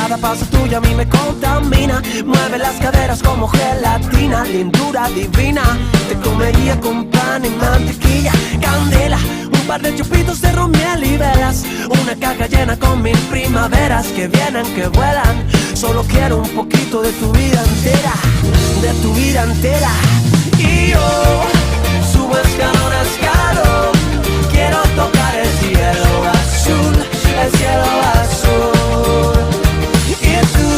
Cada paso tuyo a mí me contamina. Mueve las caderas como gelatina, lindura divina. Te comería con pan y mantequilla, candela, un par de chupitos de ron, miel y velas. Una caja llena con 1000 primaveras que vienen, que vuelan. Solo quiero un poquito de tu vida entera, de tu vida entera. Y yo subo escalón a escalón, quiero tocar el cielo azul, el cielo azul. Y tú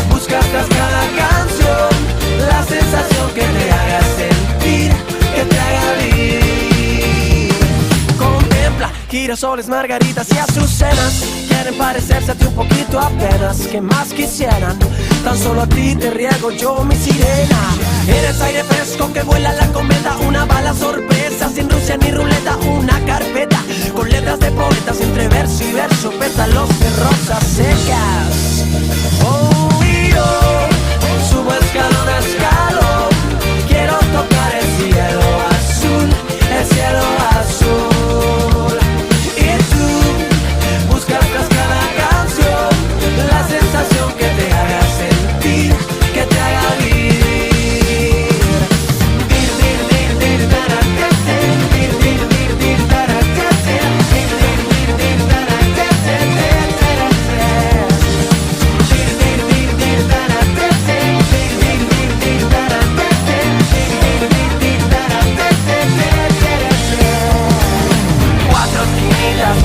buscas tras cada canción la sensación que te haga sentir, que te haga vivir. Contempla girasoles, margaritas y azucenas, quieren parecerse a ti un poquito apenas. ¿Qué más quisieran? Tan solo a ti te riego yo mi sirena. Eres aire fresco que vuela la cometa, una bala sorpresa sin Rusia ni ruleta. Una carpeta con letras de poetas entre verso y verso, pétalos de rosas secas. Oh, y yo subo escalón a escalón, quiero tocar el cielo azul, el cielo azul. Y tú buscas tras cada canción la sensación que te haga sentir, que te haga vivir.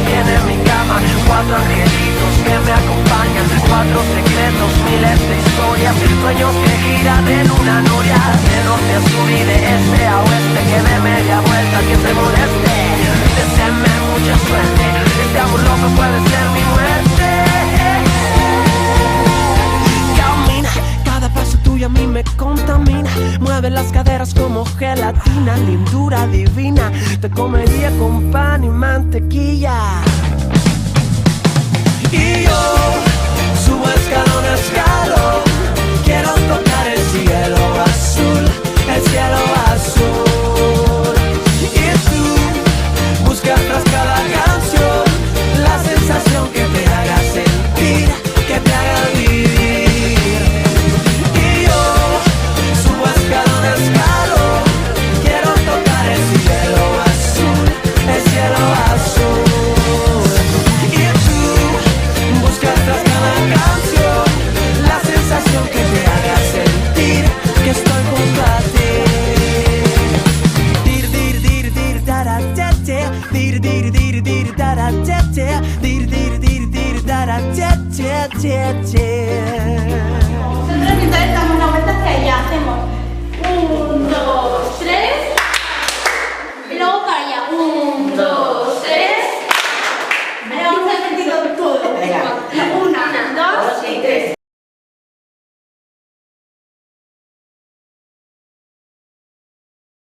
Tiene mi cama, 4 angelitos que me acompañan, 4 secretos, miles de historias, sueños que giran en una noria, de norte a sur y de este a oeste, que de media vuelta que se moleste. Deseenme mucha suerte, este amor loco puede ser mi muerte. Camina, cada paso tuyo a mí me contamina. Mueve las caderas como gelatina, lindura divina. Te comería con pan y mantequilla. Y yo subo escalón a escalón, quiero tocar el cielo azul, el cielo azul. Y tú buscas tras cada canción la sensación que te haga sentir, que te haga vivir. Y yo subo escalón a escalón, quiero tocar el cielo azul, el cielo azul. Y tú buscas tras cada canción la sensación que te haga sentir que estoy junto a ti. Dir dir dir dir dara te te, dir dir dir dir dara te te, dir dir dir dir dara te te te te.